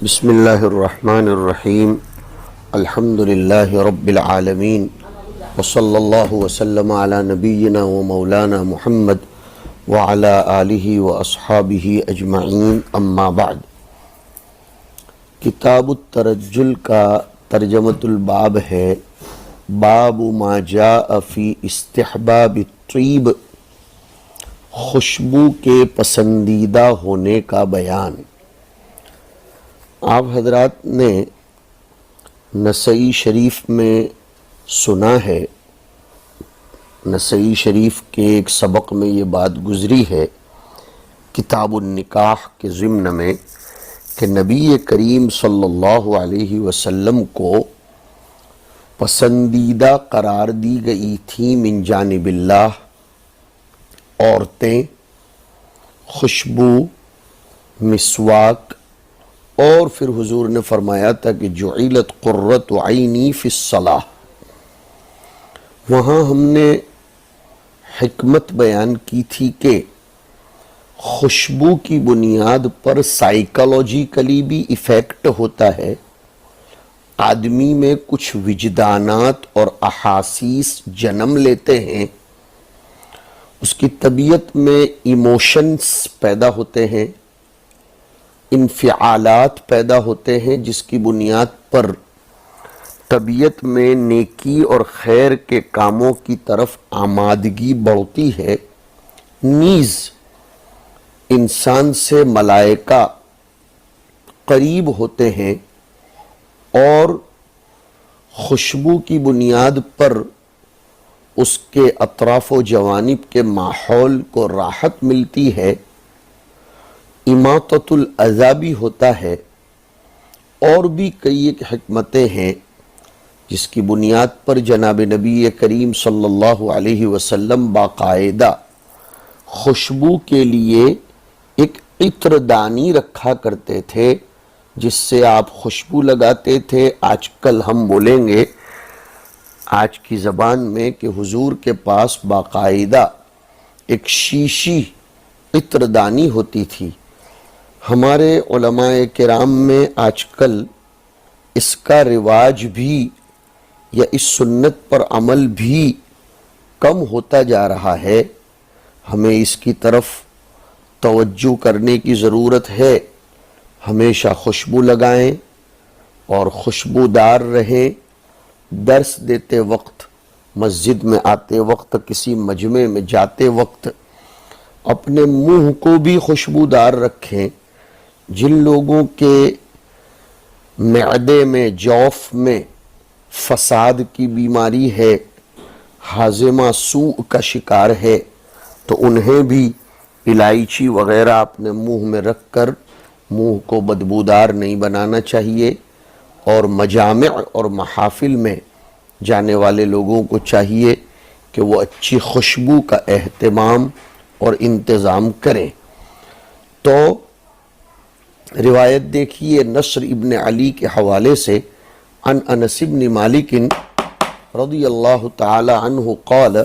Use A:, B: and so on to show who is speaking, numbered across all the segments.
A: بسم اللہ الرحمن الرحیم الحمد للہ رب العالمین وصلی اللہ وسلم علی نبینا و مولانا محمد وعلی آلہ و اصحابہ اجمعین اما بعد۔ کتاب الترجل کا ترجمۃ الباب ہے باب ما جاء فی استحباب الطیب، خوشبو کے پسندیدہ ہونے کا بیان۔ آپ حضرات نے نسائی شریف میں سنا ہے، نسائی شریف کے ایک سبق میں یہ بات گزری ہے کتاب النکاح کے ضمن میں کہ نبی کریم صلی اللہ علیہ وسلم کو پسندیدہ قرار دی گئی تھی من جانب اللہ عورتیں، خوشبو، مسواک، اور پھر حضور نے فرمایا تھا کہ جعلت قرۃ عینی فی الصلاۃ۔ وہاں ہم نے حکمت بیان کی تھی کہ خوشبو کی بنیاد پر سائیکالوجیکلی بھی ایفیکٹ ہوتا ہے، آدمی میں کچھ وجدانات اور احاسیس جنم لیتے ہیں، اس کی طبیعت میں ایموشنز پیدا ہوتے ہیں، انفعالات پیدا ہوتے ہیں، جس کی بنیاد پر طبیعت میں نیکی اور خیر کے کاموں کی طرف آمادگی بڑھتی ہے۔ نیز انسان سے ملائکہ قریب ہوتے ہیں اور خوشبو کی بنیاد پر اس کے اطراف و جوانب کے ماحول کو راحت ملتی ہے، اماطۃ الاذی بھی ہوتا ہے، اور بھی کئی ایک حکمتیں ہیں جس کی بنیاد پر جناب نبی کریم صلی اللہ علیہ وسلم باقاعدہ خوشبو کے لیے ایک عطردانی رکھا کرتے تھے جس سے آپ خوشبو لگاتے تھے۔ آج کل ہم بولیں گے آج کی زبان میں کہ حضور کے پاس باقاعدہ ایک شیشی عطردانی ہوتی تھی۔ ہمارے علماء کرام میں آج کل اس کا رواج بھی یا اس سنت پر عمل بھی کم ہوتا جا رہا ہے، ہمیں اس کی طرف توجہ کرنے کی ضرورت ہے۔ ہمیشہ خوشبو لگائیں اور خوشبودار رہیں، درس دیتے وقت، مسجد میں آتے وقت، کسی مجمع میں جاتے وقت اپنے منہ کو بھی خوشبودار رکھیں۔ جن لوگوں کے معدے میں، جوف میں فساد کی بیماری ہے، ہاضمہ سوء کا شکار ہے، تو انہیں بھی الائچی وغیرہ اپنے منہ میں رکھ کر منہ کو بدبودار نہیں بنانا چاہیے، اور مجامع اور محافل میں جانے والے لوگوں کو چاہیے کہ وہ اچھی خوشبو کا اہتمام اور انتظام کریں۔ تو روایت دیکھیے نصر ابن علی کے حوالے سے، عن انس بن مالک رضی اللہ تعالی عنہ قال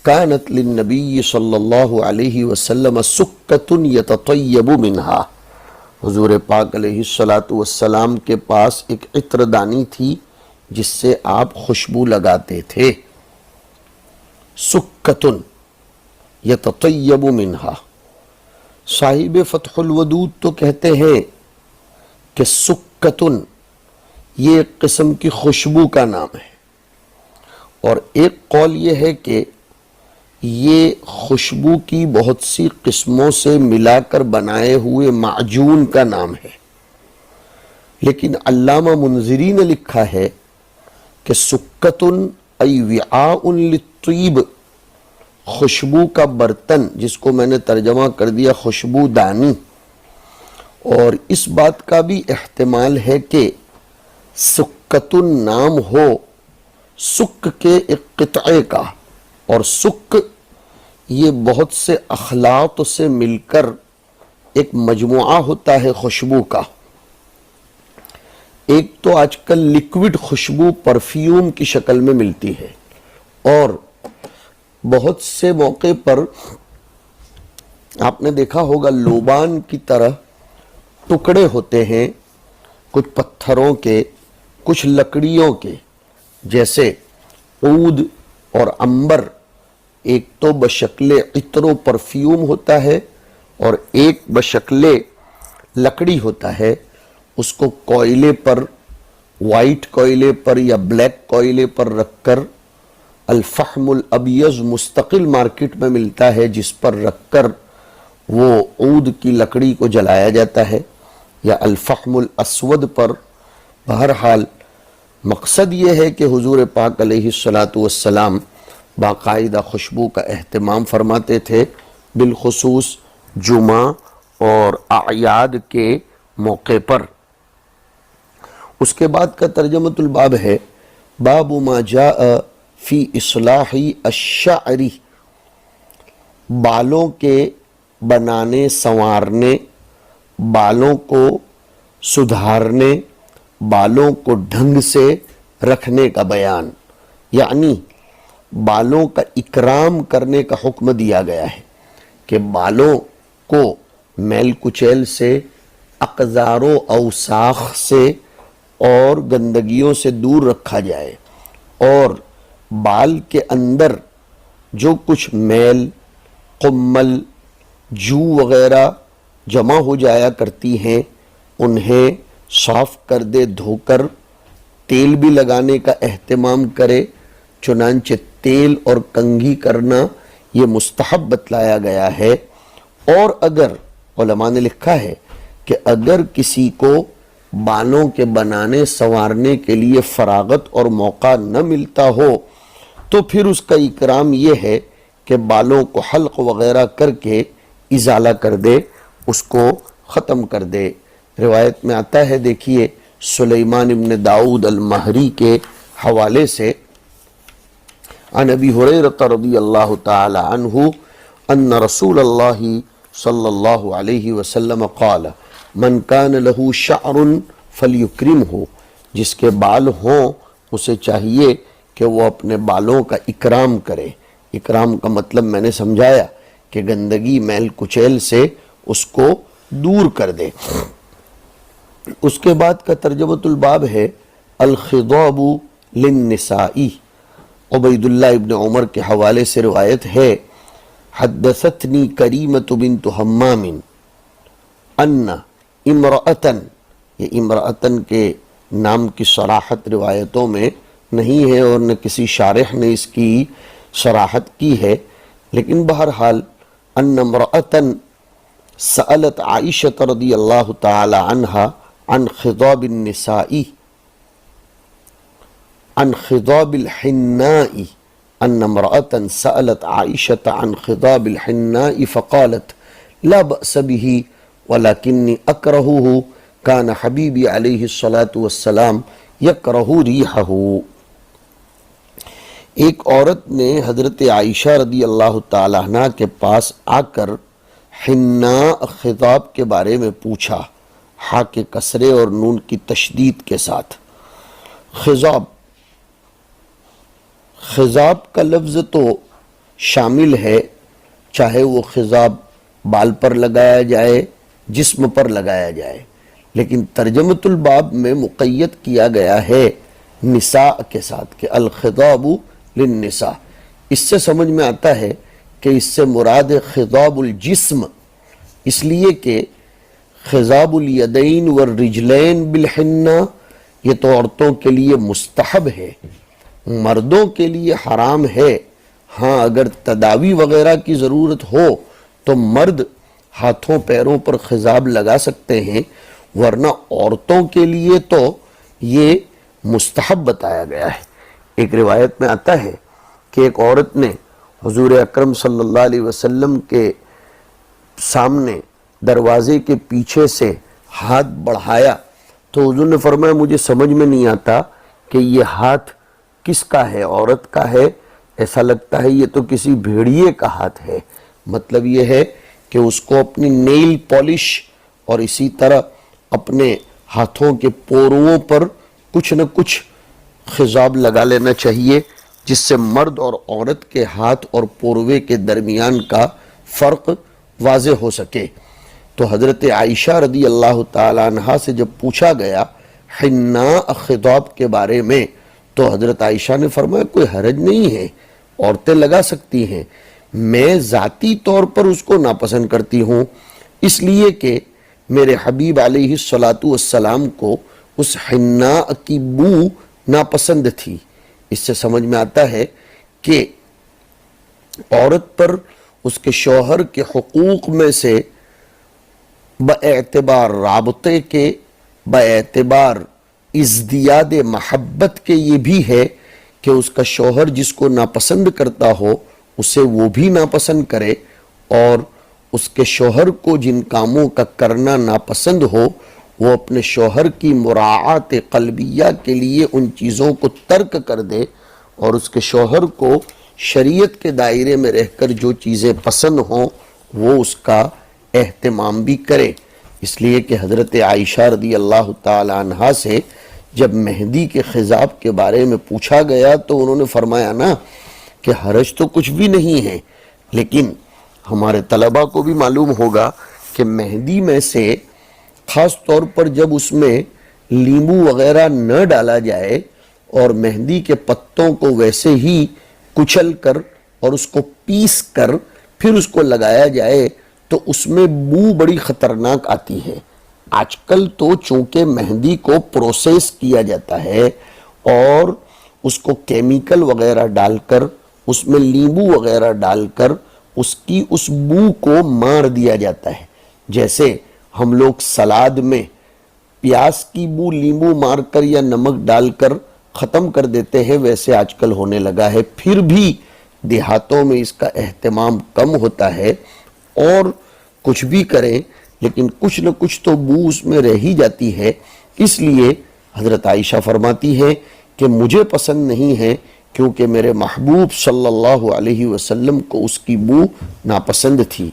A: كانت للنبی صلی اللہ علیہ وسلم سکۃ یتطیب منہا، حضور پاک علیہ السلام کے پاس ایک عطردانی تھی جس سے آپ خوشبو لگاتے تھے۔ سکۃ یتطیب منہا، صاحب فتح الودود تو کہتے ہیں کہ سکتن یہ ایک قسم کی خوشبو کا نام ہے، اور ایک قول یہ ہے کہ یہ خوشبو کی بہت سی قسموں سے ملا کر بنائے ہوئے معجون کا نام ہے۔ لیکن علامہ منذری نے لکھا ہے کہ سکتن ای وعاء للطیب، خوشبو کا برتن، جس کو میں نے ترجمہ کر دیا خوشبو دانی۔ اور اس بات کا بھی احتمال ہے کہ سکتن نام ہو سک کے ایک قطعے کا، اور سک یہ بہت سے اخلاط سے مل کر ایک مجموعہ ہوتا ہے خوشبو کا۔ ایک تو آج کل لیکوڈ خوشبو پرفیوم کی شکل میں ملتی ہے، اور بہت سے موقع پر آپ نے دیکھا ہوگا لوبان کی طرح ٹکڑے ہوتے ہیں کچھ پتھروں کے، کچھ لکڑیوں کے، جیسے عود اور عنبر، ایک تو بشکل عطر و پرفیوم ہوتا ہے اور ایک بشکل لکڑی ہوتا ہے، اس کو کوئلے پر، وائٹ کوئلے پر یا بلیک کوئلے پر رکھ کر، الفحم الابیض مستقل مارکیٹ میں ملتا ہے، جس پر رکھ کر وہ عود کی لکڑی کو جلایا جاتا ہے، یا الفحم الاسود پر۔ بہرحال مقصد یہ ہے کہ حضور پاک علیہ الصلاۃ والسلام باقاعدہ خوشبو کا اہتمام فرماتے تھے، بالخصوص جمعہ اور اعیاد کے موقع پر۔ اس کے بعد کا ترجمۃ الباب ہے، باب ما جاء فی اصلاح الشعر، بالوں کے بنانے سنوارنے، بالوں کو سدھارنے، بالوں کو ڈھنگ سے رکھنے کا بیان، یعنی بالوں کا اکرام کرنے کا حکم دیا گیا ہے کہ بالوں کو میل کچیل سے، اقذار و اوساخ سے اور گندگیوں سے دور رکھا جائے، اور بال کے اندر جو کچھ میل، قمل، جو وغیرہ جمع ہو جایا کرتی ہیں انہیں صاف کر دے، دھو کر، تیل بھی لگانے کا اہتمام کرے، چنانچہ تیل اور کنگھی کرنا یہ مستحب بتلایا گیا ہے۔ اور اگر علماء نے لکھا ہے کہ اگر کسی کو بالوں کے بنانے سنوارنے کے لیے فراغت اور موقع نہ ملتا ہو تو پھر اس کا اکرام یہ ہے کہ بالوں کو حلق وغیرہ کر کے ازالہ کر دے، اس کو ختم کر دے۔ روایت میں آتا ہے، دیکھیے سلیمان ابن داؤد المہری کے حوالے سے، عن ابی ہریرہ رضی اللہ تعالی عنہ ان رسول اللہ صلی اللہ علیہ وسلم قال من کان لہ شعر فلیکرمہ، جس کے بال ہوں اسے چاہیے کہ وہ اپنے بالوں کا اکرام کرے۔ اکرام کا مطلب میں نے سمجھایا کہ گندگی، میل کچیل سے اس کو دور کر دے۔ اس کے بعد کا ترجمۃ الباب ہے، الخضاب للنساء۔ عبید اللہ ابن عمر کے حوالے سے روایت ہے، حدثتنی کریمۃ بنت حمام ان امرأتن، یہ امرأتن کے نام کی صراحت روایتوں میں نہیں ہے اور نہ کسی شارح نے اس کی صراحت کی ہے، لیکن بہرحال ان امرأتن سألت عائشہ رضی اللہ تعالی عنہا عن خضاب النساء، عن خضاب الحناء، ان امرأة سألت عائشة عن خضاب الحناء فقالت لا بأس به ولكني أكرهه كان حبيبي عليه الصلاة والسلام يكره ريحه۔ ایک عورت نے حضرت عائشہ رضی اللہ تعالیٰ عنہ کے پاس آ کر حناء خضاب کے بارے میں پوچھا، ہا کے کسرے اور نون کی تشدید کے ساتھ۔ خضاب، خضاب کا لفظ تو شامل ہے، چاہے وہ خضاب بال پر لگایا جائے، جسم پر لگایا جائے، لیکن ترجمۃ الباب میں مقید کیا گیا ہے نساء کے ساتھ کہ الخضاب للنساء۔ اس سے سمجھ میں آتا ہے کہ اس سے مراد خضاب الجسم، اس لیے کہ خضاب الیدین والرجلین بالحنہ یہ تو عورتوں کے لیے مستحب ہے، مردوں کے لیے حرام ہے۔ ہاں اگر تداوی وغیرہ کی ضرورت ہو تو مرد ہاتھوں پیروں پر خضاب لگا سکتے ہیں، ورنہ عورتوں کے لیے تو یہ مستحب بتایا گیا ہے۔ ایک روایت میں آتا ہے کہ ایک عورت نے حضور اکرم صلی اللہ علیہ وسلم کے سامنے دروازے کے پیچھے سے ہاتھ بڑھایا تو حضور نے فرمایا مجھے سمجھ میں نہیں آتا کہ یہ ہاتھ کس کا ہے، عورت کا ہے، ایسا لگتا ہے یہ تو کسی بھیڑیے کا ہاتھ ہے۔ مطلب یہ ہے کہ اس کو اپنی نیل پالش اور اسی طرح اپنے ہاتھوں کے پوروں پر کچھ نہ کچھ خضاب لگا لینا چاہیے، جس سے مرد اور عورت کے ہاتھ اور پوروے کے درمیان کا فرق واضح ہو سکے۔ تو حضرت عائشہ رضی اللہ تعالی عنہا سے جب پوچھا گیا حناء خطاب کے بارے میں تو حضرت عائشہ نے فرمایا کوئی حرج نہیں ہے، عورتیں لگا سکتی ہیں، میں ذاتی طور پر اس کو ناپسند کرتی ہوں، اس لیے کہ میرے حبیب علیہ الصلاۃ والسلام کو اس حناء کی بو ناپسند تھی۔ اس سے سمجھ میں آتا ہے کہ عورت پر اس کے شوہر کے حقوق میں سے باعتبار رابطے کے، باعتبار ازدیاد محبت کے یہ بھی ہے کہ اس کا شوہر جس کو ناپسند کرتا ہو اسے وہ بھی ناپسند کرے، اور اس کے شوہر کو جن کاموں کا کرنا ناپسند ہو وہ اپنے شوہر کی مراعات قلبیہ کے لیے ان چیزوں کو ترک کر دے، اور اس کے شوہر کو شریعت کے دائرے میں رہ کر جو چیزیں پسند ہوں وہ اس کا اہتمام بھی کرے۔ اس لیے کہ حضرت عائشہ رضی اللہ تعالی عنہا سے جب مہندی کے خضاب کے بارے میں پوچھا گیا تو انہوں نے فرمایا نا کہ حرج تو کچھ بھی نہیں ہے، لیکن ہمارے طلباء کو بھی معلوم ہوگا کہ مہندی میں سے خاص طور پر جب اس میں لیمبو وغیرہ نہ ڈالا جائے اور مہندی کے پتوں کو ویسے ہی کچل کر اور اس کو پیس کر پھر اس کو لگایا جائے تو اس میں بو بڑی خطرناک آتی ہے۔ آج کل تو چونکہ مہندی کو پروسیس کیا جاتا ہے اور اس کو کیمیکل وغیرہ ڈال کر اس میں لیمبو وغیرہ ڈال کر اس کی اس بو کو مار دیا جاتا ہے، جیسے ہم لوگ سلاد میں پیاز کی بو لیمبو مار کر یا نمک ڈال کر ختم کر دیتے ہیں، ویسے آج کل ہونے لگا ہے۔ پھر بھی دیہاتوں میں اس کا اہتمام کم ہوتا ہے، اور کچھ بھی کریں لیکن کچھ نہ کچھ تو بو اس میں رہ ہی جاتی ہے۔ اس لیے حضرت عائشہ فرماتی ہے کہ مجھے پسند نہیں ہے کیونکہ میرے محبوب صلی اللہ علیہ وسلم کو اس کی بو ناپسند تھی۔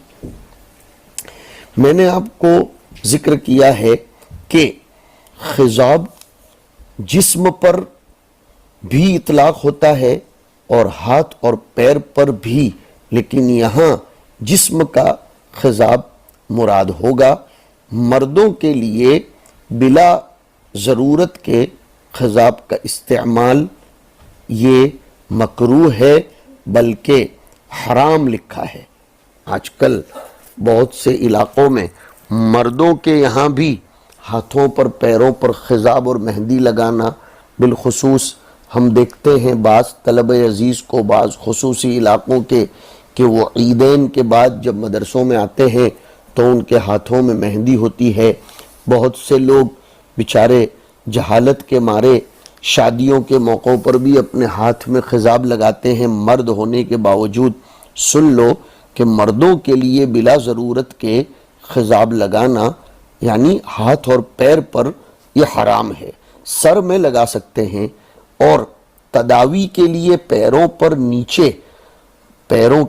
A: میں نے آپ کو ذکر کیا ہے کہ خضاب جسم پر بھی اطلاق ہوتا ہے اور ہاتھ اور پیر پر بھی، لیکن یہاں جسم کا خضاب مراد ہوگا۔ مردوں کے لیے بلا ضرورت کے خضاب کا استعمال یہ مکروہ ہے، بلکہ حرام لکھا ہے۔ آج کل بہت سے علاقوں میں مردوں کے یہاں بھی ہاتھوں پر پیروں پر خضاب اور مہندی لگانا، بالخصوص ہم دیکھتے ہیں بعض طلبہ عزیز کو بعض خصوصی علاقوں کے کہ وہ عیدین کے بعد جب مدرسوں میں آتے ہیں تو ان کے ہاتھوں میں مہندی ہوتی ہے۔ بہت سے لوگ بیچارے جہالت کے مارے شادیوں کے موقعوں پر بھی اپنے ہاتھ میں خضاب لگاتے ہیں، مرد ہونے کے باوجود۔ سن لو کہ مردوں کے لیے بلا ضرورت کے خضاب لگانا یعنی ہاتھ اور پیر پر یہ حرام ہے۔ سر میں لگا سکتے ہیں، اور تداوی کے لیے پیروں پر پیروں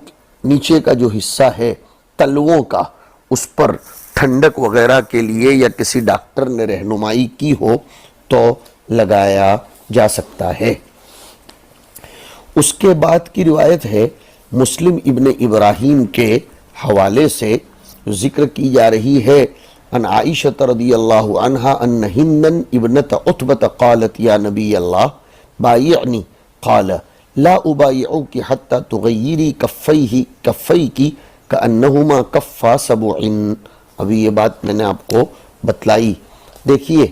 A: نیچے کا جو حصہ ہے تلووں کا، اس پر ٹھنڈک وغیرہ کے لیے یا کسی ڈاکٹر نے رہنمائی کی ہو تو لگایا جا سکتا ہے۔ اس کے بعد کی روایت ہے مسلم ابن ابراہیم کے حوالے سے ذکر کی جا رہی ہے، ان عائشہ رضی اللہ عنہا ان ہندن ابنت عتبۃ قالت یا نبی اللہ بایعنی قال لا ابایعوک حتی تغیری کفیکی کأنہما کفا سبع۔ ابھی یہ بات میں نے آپ کو بتلائی۔ دیکھیے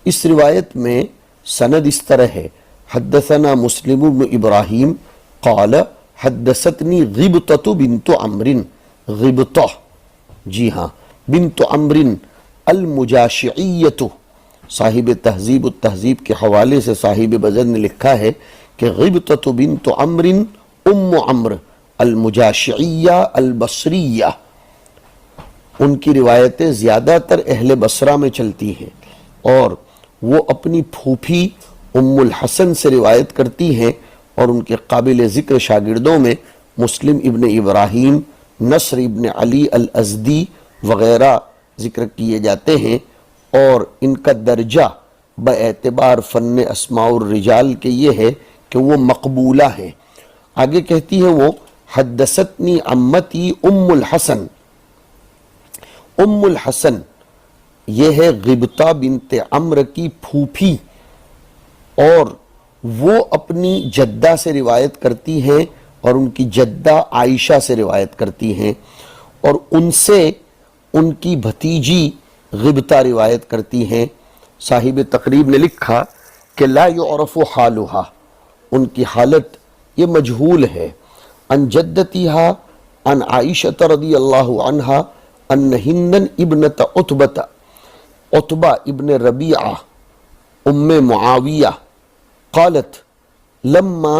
A: اس روایت میں سند اس طرح ہے، حدثنا مسلم بن ابراہیم قال حدثتنی غبطۃ بنت عمرو، غبطہ جی ہاں بنت عمرو المجاشعیۃ۔ صاحب تہذیب التہذیب کے حوالے سے صاحب بزر نے لکھا ہے کہ غبطۃ بنت عمرو ام عمرو المجاشعیہ البصریہ۔ ان کی روایتیں زیادہ تر اہل بصرہ میں چلتی ہیں، اور وہ اپنی پھوپھی ام الحسن سے روایت کرتی ہیں، اور ان کے قابل ذکر شاگردوں میں مسلم ابن ابراہیم، نصر ابن علی الازدی وغیرہ ذکر کیے جاتے ہیں، اور ان کا درجہ باعتبار فن اسماء الرجال کے یہ ہے کہ وہ مقبولہ ہیں۔ آگے کہتی ہے وہ حدثتنی عمتی ام الحسن۔ ام الحسن یہ ہے غبطہ بنت عمرو کی پھوپھی، اور وہ اپنی جدہ سے روایت کرتی ہیں اور ان کی جدہ عائشہ سے روایت کرتی ہیں، اور ان سے ان کی بھتیجی غبطہ روایت کرتی ہیں۔ صاحب تقریب نے لکھا کہ لا یعرف حالہا، ان کی حالت یہ مجہول ہے۔ ان جدتیہا ان عائشہ رضی اللہ عنہا ان ہندن ابنت عتبہ، عتبہ ابن ربیعہ ام معاویہ، قالت لما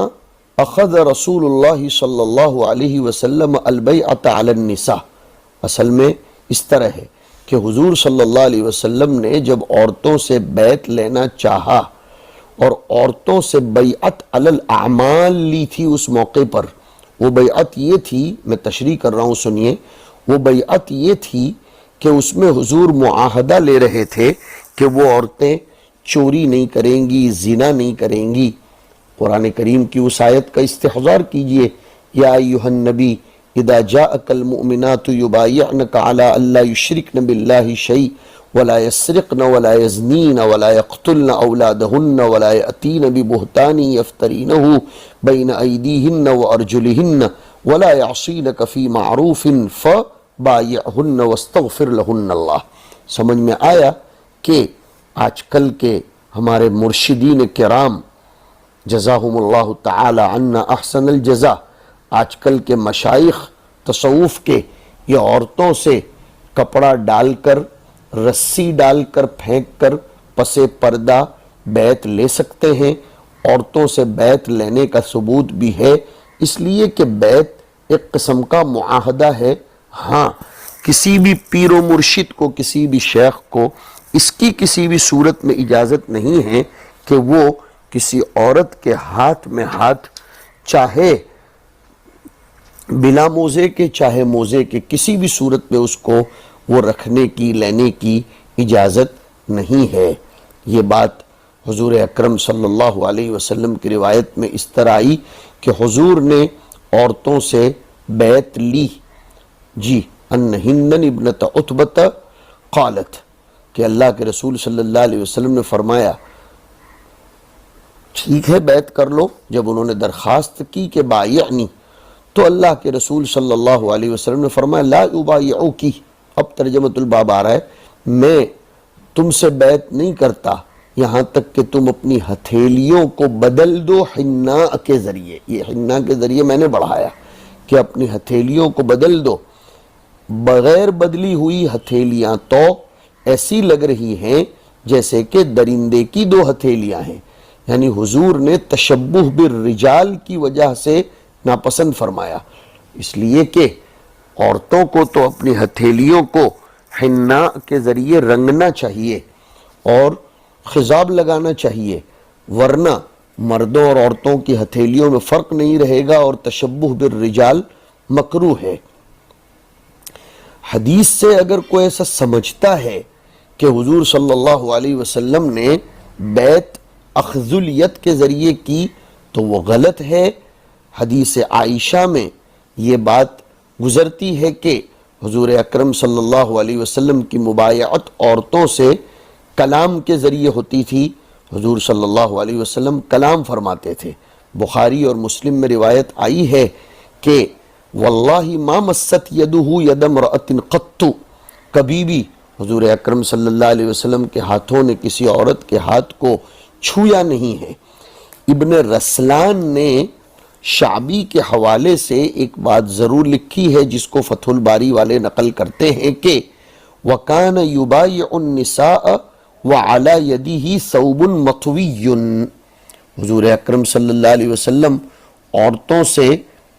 A: اخذ رسول اللہ صلی اللہ علیہ وسلم البیعۃ علی النساء، اصل میں اس طرح ہے کہ حضور صلی اللہ علیہ وسلم نے جب عورتوں سے بیعت لینا چاہا اور عورتوں سے بیعت علی الاعمال لی تھی اس موقع پر، وہ بیعت یہ تھی، میں تشریح کر رہا ہوں سنیے، وہ بیعت یہ تھی کہ اس میں حضور معاہدہ لے رہے تھے کہ وہ عورتیں چوری نہیں کریں گی، زنا نہیں کریں گی۔ قرآن کریم کی اس آیت کا استحضار کیجئے، یا ایھا النبی اذا جاءک المؤمنات یبایعنک علی الا یشرکن باللہ شیئا ولا یسرقن ولا یزنین ولا یقتلن اولادہن ولا یأتین ببہتان یفترینہ بین ایدیہن وارجلہن ولا یعصینک فی معروف فبایعہن واستغفر لہن اللہ۔ سمجھ میں آیا کہ آج کل کے ہمارے مرشدین کرام جزاہم اللہ تعالی عنا احسن الجزا، آج کل کے مشائخ تصوف کے، یہ عورتوں سے کپڑا ڈال کر، رسی ڈال کر، پھینک کر پس پردہ بیعت لے سکتے ہیں۔ عورتوں سے بیعت لینے کا ثبوت بھی ہے، اس لیے کہ بیعت ایک قسم کا معاہدہ ہے۔ ہاں، کسی بھی پیر و مرشد کو، کسی بھی شیخ کو اس کی کسی بھی صورت میں اجازت نہیں ہے کہ وہ کسی عورت کے ہاتھ میں ہاتھ، چاہے بلا موزے کے چاہے موزے کے، کسی بھی صورت میں اس کو وہ رکھنے کی، لینے کی اجازت نہیں ہے۔ یہ بات حضور اکرم صلی اللہ علیہ وسلم کی روایت میں اس طرح آئی کہ حضور نے عورتوں سے بیعت لی، جی، ان ہندن ابنت عتبہ قالت، کہ اللہ کے رسول صلی اللہ علیہ وسلم نے فرمایا ٹھیک ہے بیعت کر لو۔ جب انہوں نے درخواست کی کہ بایعنی، تو اللہ کے رسول صلی اللہ علیہ وسلم نے فرمایا لا ابایعوکی، اب ترجمۃ الباب آ رہا ہے، میں تم سے بیعت نہیں کرتا یہاں تک کہ تم اپنی ہتھیلیوں کو بدل دو حناء کے ذریعے۔ یہ حناء کے ذریعے میں نے بڑھایا کہ اپنی ہتھیلیوں کو بدل دو۔ بغیر بدلی ہوئی ہتھیلیاں تو ایسی لگ رہی ہیں جیسے کہ درندے کی دو ہتھیلیاں ہیں، یعنی حضور نے تشبہ بالرجال کی وجہ سے ناپسند فرمایا، اس لیے کہ عورتوں کو تو اپنی ہتھیلیوں کو حناء کے ذریعے رنگنا چاہیے اور خضاب لگانا چاہیے، ورنہ مردوں اور عورتوں کی ہتھیلیوں میں فرق نہیں رہے گا اور تشبہ بالرجال مکروہ ہے۔ حدیث سے اگر کوئی ایسا سمجھتا ہے کہ حضور صلی اللہ علیہ وسلم نے بیعت اخذ الید کے ذریعے کی تو وہ غلط ہے۔ حدیث عائشہ میں یہ بات گزرتی ہے کہ حضور اکرم صلی اللہ علیہ وسلم کی مبایعت عورتوں سے کلام کے ذریعے ہوتی تھی، حضور صلی اللہ علیہ وسلم کلام فرماتے تھے۔ بخاری اور مسلم میں روایت آئی ہے کہ واللہ ما مست یدہ ید امرأۃ قط، کبھی بھی حضور اکرم صلی اللہ علیہ وسلم کے ہاتھوں نے کسی عورت کے ہاتھ کو چھویا نہیں ہے۔ ابن رسلان نے شعبی کے حوالے سے ایک بات ضرور لکھی ہے جس کو فتح الباری والے نقل کرتے ہیں کہ وَكَانَ يُبَايِعُ النِّسَاءَ وَعَلَى يَدِهِ ثَوْبٌ مَطْوِيٌّ، حضور اکرم صلی اللہ علیہ وسلم عورتوں سے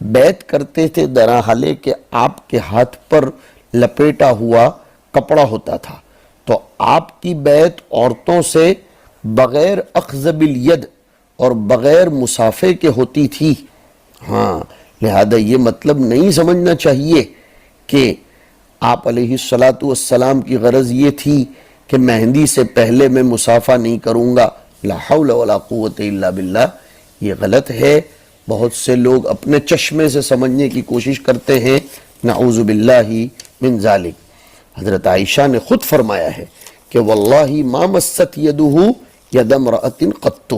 A: بیعت کرتے تھے درحالے کہ آپ کے ہاتھ پر لپیٹا ہوا کپڑا ہوتا تھا، تو آپ کی بیعت عورتوں سے بغیر اخذ بالید اور بغیر مسافے کے ہوتی تھی۔ ہاں، لہذا یہ مطلب نہیں سمجھنا چاہیے کہ آپ علیہ السلام کی غرض یہ تھی کہ مہندی سے پہلے میں مسافہ نہیں کروں گا، لا حول ولا قوت الا باللہ، یہ غلط ہے۔ بہت سے لوگ اپنے چشمے سے سمجھنے کی کوشش کرتے ہیں، نعوذ باللہ من ذالک۔ حضرت عائشہ نے خود فرمایا ہے کہ واللہ ما مست یدہ ید امرأۃ قط.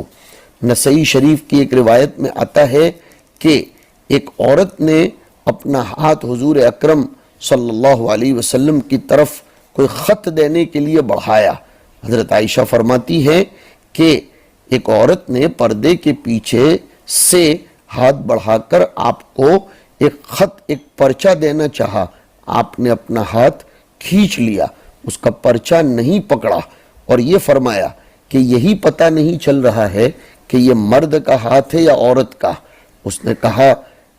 A: نسائی شریف کی ایک روایت میں آتا ہے کہ ایک عورت نے اپنا ہاتھ حضور اکرم صلی اللہ علیہ وسلم کی طرف کوئی خط دینے کے لیے بڑھایا. حضرت عائشہ فرماتی ہے کہ ایک عورت نے پردے کے پیچھے سے ہاتھ بڑھا کر آپ کو ایک خط، ایک پرچہ دینا چاہا. آپ نے اپنا ہاتھ کھینچ لیا، اس کا پرچہ نہیں پکڑا اور یہ فرمایا کہ یہی پتہ نہیں چل رہا ہے کہ یہ مرد کا ہاتھ ہے یا عورت کا. اس نے کہا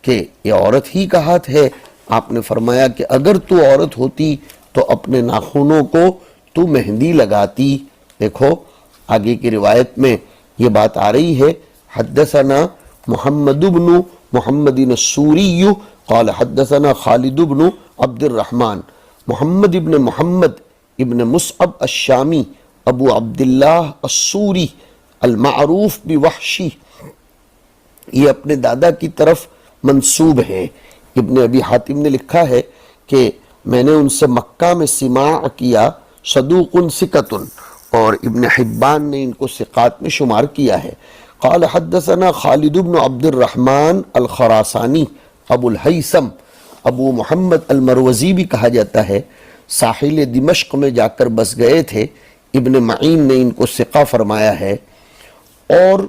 A: کہ یہ عورت ہی کا ہاتھ ہے. آپ نے فرمایا کہ اگر تو عورت ہوتی تو اپنے ناخنوں کو تو مہندی لگاتی. دیکھو آگے کی روایت میں یہ بات آ رہی ہے. حدثنا محمد بن محمد السوری قال حدثنا خالد بن عبد الرحمن محمد ابن محمد ابن مصعب الشامی ابو عبداللہ السوری المعروف بوحشی، یہ اپنے دادا کی طرف منسوب ہے. ابن ابی حاتم نے لکھا ہے کہ میں نے ان سے مکہ میں سماع کیا، صدوق ثقۃ، اور ابن حبان نے ان کو ثقات میں شمار کیا ہے. قال حدثنا خالد بن عبد الرحمن الخراسانی ابو الہیثم، ابو محمد المروزی بھی کہا جاتا ہے، ساحل دمشق میں جا کر بس گئے تھے. ابن معین نے ان کو ثقہ فرمایا ہے. اور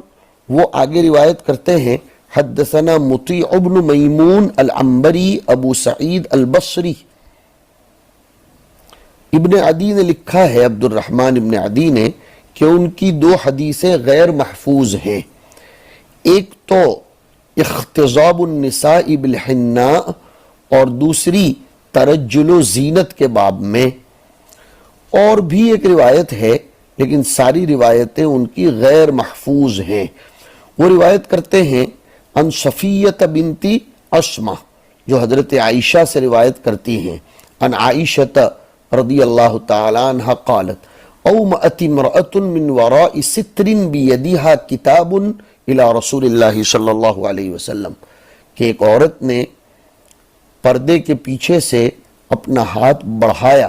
A: وہ آگے روایت کرتے ہیں حدثنا مطیع بن میمون العنبری ابو سعید البصری. ابن عدی نے لکھا ہے، عبد الرحمن ابن عدی نے، کہ ان کی دو حدیثیں غیر محفوظ ہیں. ایک تو اختضاب النساء بالحناء اور دوسری ترجل و زینت کے باب میں. اور بھی ایک روایت ہے لیکن ساری روایتیں ان کی غیر محفوظ ہیں. وہ روایت کرتے ہیں ان صفیہ بنت عصمہ، جو حضرت عائشہ سے روایت کرتی ہیں، ان عائشہ رضی اللہ تعالی عنہ قالت اومأت امرأة من وراء ستر بیدیہا کتاب الى رسول اللہ صلی اللہ علیہ وسلم، کہ ایک عورت نے پردے کے پیچھے سے اپنا ہاتھ بڑھایا،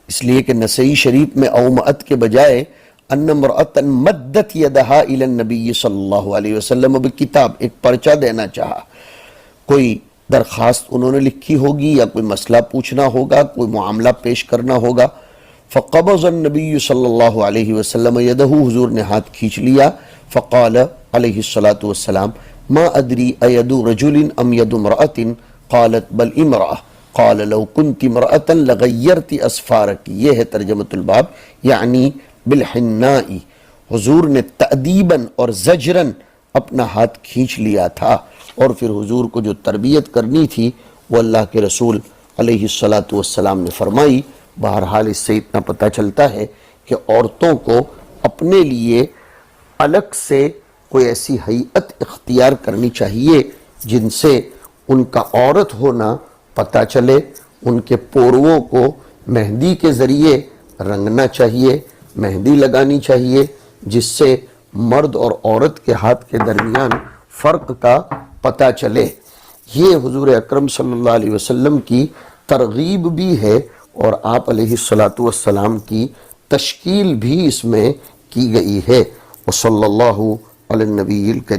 A: اس لیے کہ نسائی شریف میں اومأت کے بجائے ان امرأة مدت یدہا الی النبی صلی اللہ علیہ وسلم بکتاب، ایک پرچہ دینا چاہا، کوئی درخواست انہوں نے لکھی ہوگی یا کوئی مسئلہ پوچھنا ہوگا، کوئی معاملہ پیش کرنا ہوگا. فقبض النبی صلی اللہ علیہ وسلم یدہ، حضور نے ہاتھ کھینچ لیا. فقال علیہ الصلاۃ والسلام ما ادری اید رجل ام ید امرأة قالت بل امرأة قال لو كنت امرأة لغیرت اسفارک. یہ ہے ترجمۃ الباب، یعنی بالحناء. حضور نے تأدیباً اور زجراً اپنا ہاتھ کھینچ لیا تھا، اور پھر حضور کو جو تربیت کرنی تھی وہ اللہ کے رسول علیہ الصلاۃ والسلام نے فرمائی. بہرحال اس سے اتنا پتہ چلتا ہے کہ عورتوں کو اپنے لیے الگ سے کوئی ایسی ہیئت اختیار کرنی چاہیے جن سے ان کا عورت ہونا پتہ چلے. ان کے پورووں کو مہندی کے ذریعے رنگنا چاہیے، مہندی لگانی چاہیے، جس سے مرد اور عورت کے ہاتھ کے درمیان فرق کا پتہ چلے. یہ حضور اکرم صلی اللہ علیہ وسلم کی ترغیب بھی ہے اور آپ علیہ الصلاۃ والسلام کی تشکیل بھی اس میں کی گئی ہے. وصلی اللہ علی النبی الکریم.